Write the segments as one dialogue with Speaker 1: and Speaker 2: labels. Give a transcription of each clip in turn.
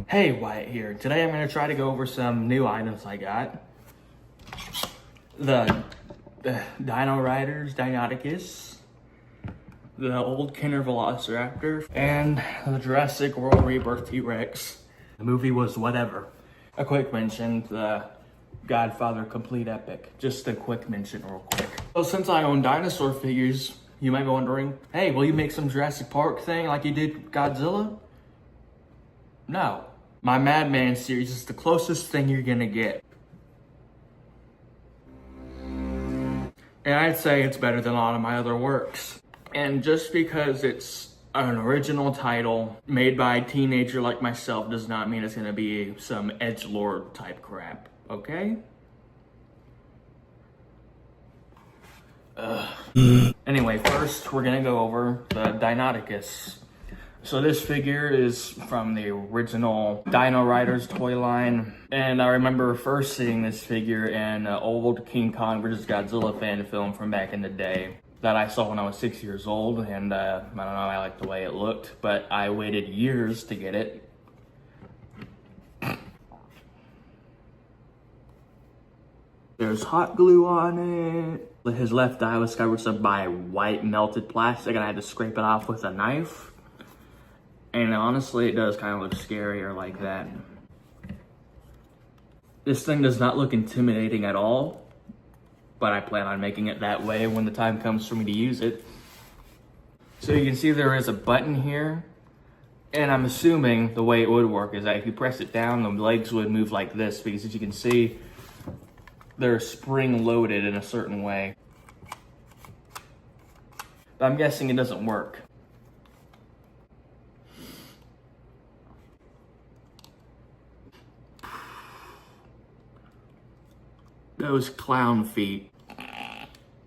Speaker 1: Hey, Wyatt here. Today I'm going to try to go over some new items I got. The Dino Riders Deinonychus, the old Kenner Velociraptor, and the Jurassic World Rebirth T-Rex. The movie was whatever. A quick mention, the Godfather Complete Epic. Just a quick mention real quick. So since I own dinosaur figures, you might be wondering, hey, will you make some Jurassic Park thing like you did Godzilla? No. My Madman series is the closest thing you're gonna get. And I'd say it's better than a lot of my other works. And just because it's an original title made by a teenager like myself does not mean it's gonna be some edgelord type crap, okay? Anyway, first we're gonna go over the Deinonychus. So this figure is from the original Dino Riders toy line. And I remember first seeing this figure in an old King Kong vs. Godzilla fan film from back in the day that I saw when I was 6 years old. And I don't know, I liked the way it looked, but I waited years to get it. There's hot glue on it. His left eye was covered by white melted plastic and I had to scrape it off with a knife. And honestly, it does kind of look scarier like that. This thing does not look intimidating at all, but I plan on making it that way when the time comes for me to use it. So you can see there is a button here, and I'm assuming the way it would work is that if you press it down, the legs would move like this, because as you can see, they're spring loaded in a certain way. But I'm guessing it doesn't work. Those clown feet.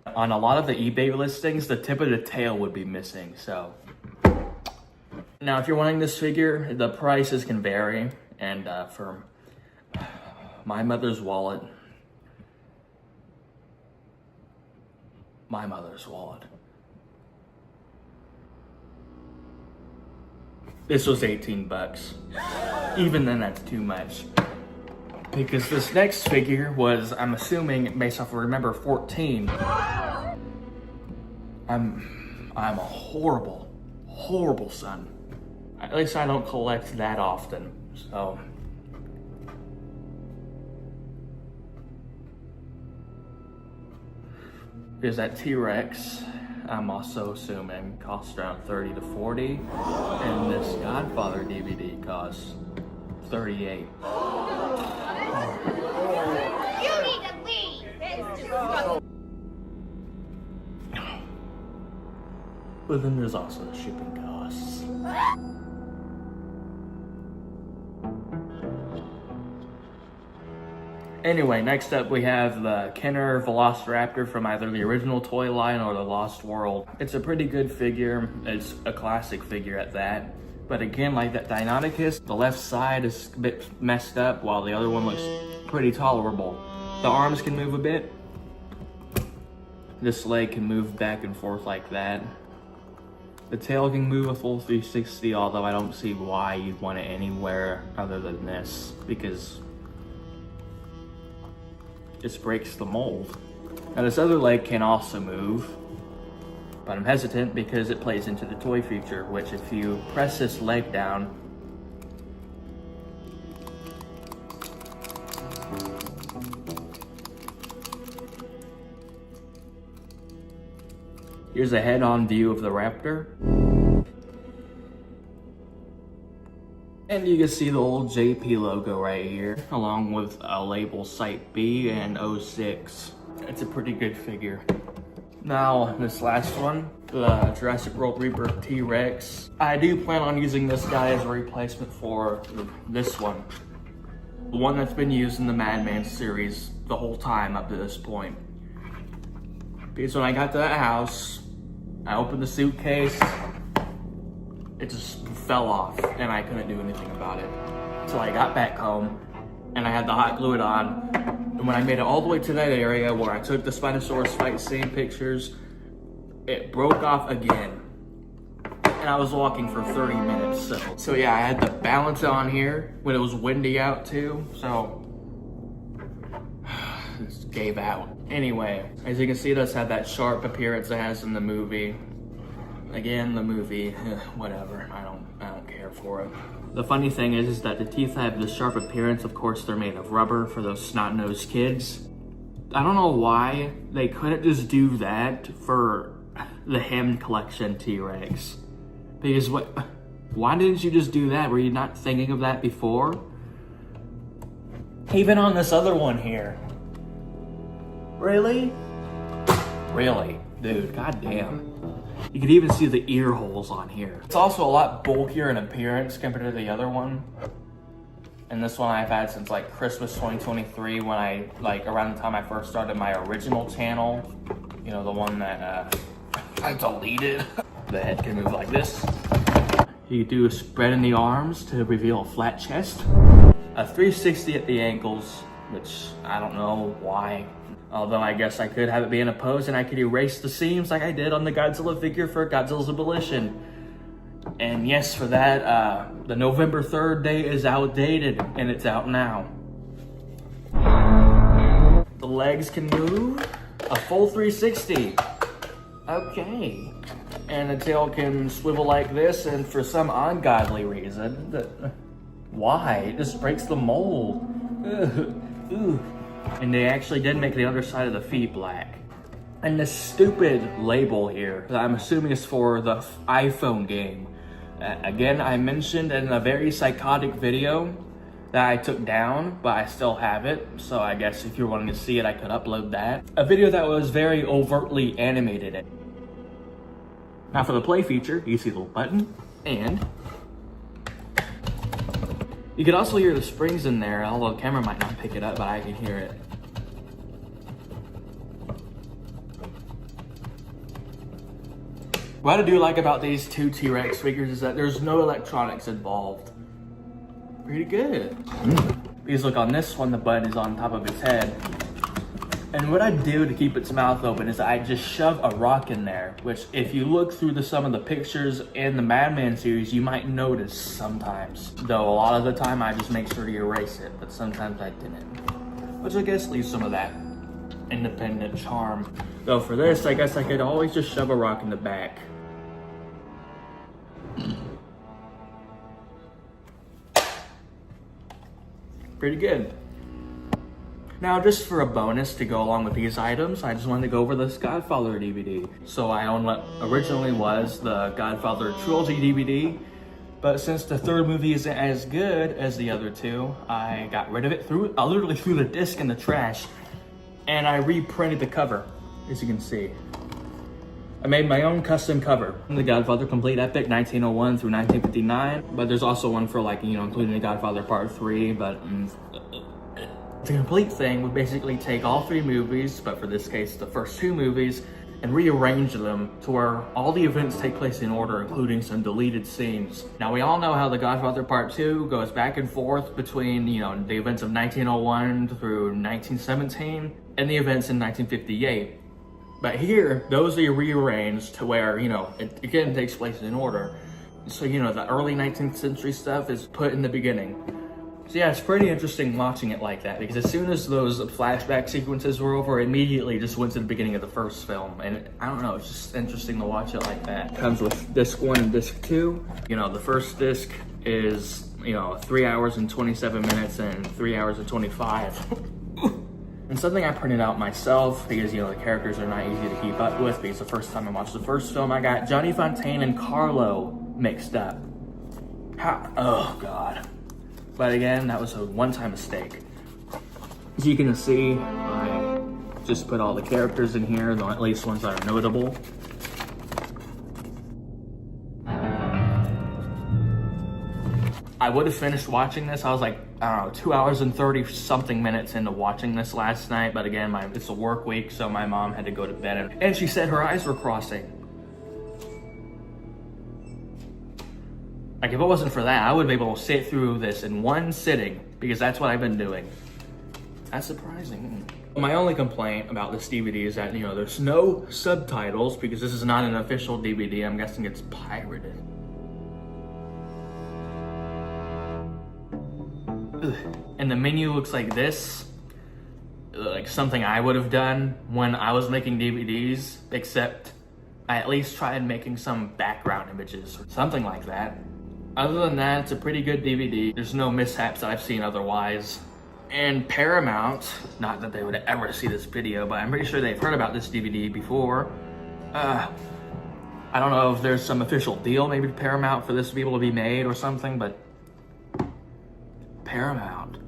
Speaker 1: On a lot of the eBay listings, the tip of the tail would be missing, so. Now, if you're wanting this figure, the prices can vary, and for my mother's wallet, this was 18 bucks. Even then, that's too much. Because this next figure was, I'm assuming, based off of Remember 14. I'm a horrible, horrible son. At least I don't collect that often, so. Here's that T-Rex. I'm also assuming costs around 30 to 40. And this Godfather DVD costs 38.
Speaker 2: You need to leave! It's just...
Speaker 1: But then there's also the shipping costs. Anyway, next up we have the Kenner Velociraptor from either the original toy line or the Lost World. It's a pretty good figure. It's a classic figure at that. But again, like that Deinonychus, the left side is a bit messed up while the other one looks pretty tolerable. The arms can move a bit. This leg can move back and forth like that. The tail can move a full 360, although I don't see why you'd want it anywhere other than this, because it just breaks the mold. Now this other leg can also move, but I'm hesitant because it plays into the toy feature, which if you press this leg down, here's a head-on view of the Raptor. And you can see the old JP logo right here, along with a label Site B and 06. It's a pretty good figure. Now, this last one, the Jurassic World Rebirth T-Rex. I do plan on using this guy as a replacement for this one. The one that's been used in the Madman series the whole time up to this point. Because when I got to that house, I opened the suitcase, it just fell off and I couldn't do anything about it. So I got back home and I had the hot glue it on. And when I made it all the way to that area where I took the Spinosaurus fight scene pictures, it broke off again. and I was walking for 30 minutes. So yeah, I had the balance on here when it was windy out too, so just gave out. Anyway, as you can see, this had that sharp appearance it has in the movie. Again, the movie, whatever, I don't care for it. The funny thing is that the teeth have this sharp appearance. Of course, they're made of rubber for those snot-nosed kids. I don't know why they couldn't just do that for the Hammond Collection T-Rex. Because why didn't you just do that? Were you not thinking of that before? Even on this other one here. Really? Really? Dude, goddamn. You can even see the ear holes on here. It's also a lot bulkier in appearance compared to the other one. And this one I've had since like Christmas 2023 when around the time I first started my original channel. You know, the one that I deleted. The head can move like this. You do a spread in the arms to reveal a flat chest. A 360 at the ankles, which I don't know why. Although I guess I could have it be in a pose and I could erase the seams like I did on the Godzilla figure for Godzilla's Abolition. And yes, for that, the November 3rd date is outdated and it's out now. The legs can move, a full 360. Okay. And the tail can swivel like this, and for some ungodly reason, why? It just breaks the mold. Ugh. And they actually did make the underside of the feet black. And this stupid label here, that I'm assuming is for the iPhone game. Again, I mentioned in a very psychotic video that I took down, but I still have it. So I guess if you're wanting to see it, I could upload that. A video that was very overtly animated. Now for the play feature, you see the little button, and you can also hear the springs in there, although the camera might not pick it up, but I can hear it. What I do like about these two T-Rex figures is that there's no electronics involved. Pretty good. Because look, on this one, the button is on top of its head. And what I do to keep its mouth open is I just shove a rock in there, which if you look through some of the pictures in the Madman series, you might notice sometimes. Though a lot of the time I just make sure to erase it, but sometimes I didn't. Which I guess leaves some of that independent charm. Though for this, I guess I could always just shove a rock in the back. Pretty good. Now, just for a bonus to go along with these items, I just wanted to go over this Godfather DVD. So I own what originally was the Godfather Trilogy DVD, but since the third movie isn't as good as the other two, I got rid of it. I literally threw the disc in the trash, and I reprinted the cover, as you can see. I made my own custom cover. The Godfather Complete Epic 1901 through 1959, but there's also one for including the Godfather Part 3, but the complete thing would basically take all three movies, but for this case, the first two movies, and rearrange them to where all the events take place in order, including some deleted scenes. Now, we all know how The Godfather Part 2 goes back and forth between, the events of 1901 through 1917 and the events in 1958. But here, those are rearranged to where, it again takes place in order. So, the early 19th century stuff is put in the beginning. So yeah, it's pretty interesting watching it like that, because as soon as those flashback sequences were over, it immediately just went to the beginning of the first film. And I don't know, it's just interesting to watch it like that. It comes with disc 1 and disc 2. The first disc is, 3 hours and 27 minutes and 3 hours and 25. And something I printed out myself, because, the characters are not easy to keep up with, because the first time I watched the first film, I got Johnny Fontaine and Carlo mixed up. Oh, God. But again, that was a one-time mistake. As you can see, I just put all the characters in here, at least ones that are notable. I would have finished watching this. I was like, I don't know, 2 hours and 30 something minutes into watching this last night. But again, it's a work week, so my mom had to go to bed. And she said her eyes were crossing. Like, if it wasn't for that, I would be able to sit through this in one sitting, because that's what I've been doing. That's surprising. My only complaint about this DVD is that, you know, there's no subtitles because this is not an official DVD. I'm guessing it's pirated. Ugh. And the menu looks like this. Like something I would have done when I was making DVDs, except I at least tried making some background images or something like that. Other than that, it's a pretty good DVD. There's no mishaps that I've seen otherwise. And Paramount, not that they would ever see this video, but I'm pretty sure they've heard about this DVD before. I don't know if there's some official deal maybe to Paramount for this to be able to be made or something, but Paramount.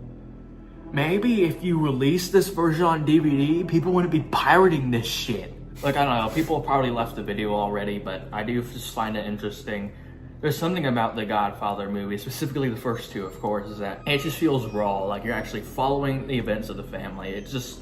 Speaker 1: Maybe if you release this version on DVD, people wouldn't be pirating this shit. Like, I don't know, people probably left the video already, but I do just find it interesting. There's something about the Godfather movie, specifically the first two, of course, is that it just feels raw, like you're actually following the events of the family. It's just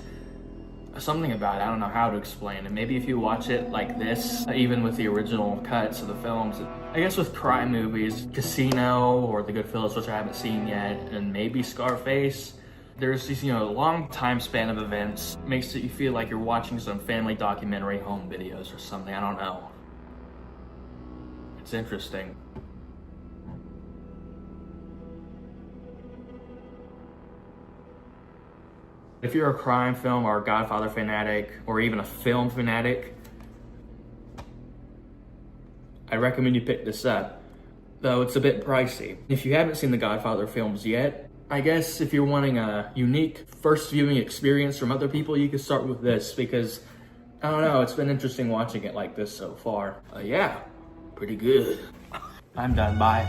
Speaker 1: something about it, I don't know how to explain it. Maybe if you watch it like this, even with the original cuts of the films, I guess with crime movies, Casino or The Goodfellas, which I haven't seen yet, and maybe Scarface, there's this, you know, long time span of events, makes it you feel like you're watching some family documentary home videos or something, I don't know. It's interesting. If you're a crime film or a Godfather fanatic, or even a film fanatic, I recommend you pick this up, though it's a bit pricey. If you haven't seen the Godfather films yet, I guess if you're wanting a unique first viewing experience from other people, you could start with this, because, I don't know, it's been interesting watching it like this so far. Yeah, pretty good. I'm done, bye.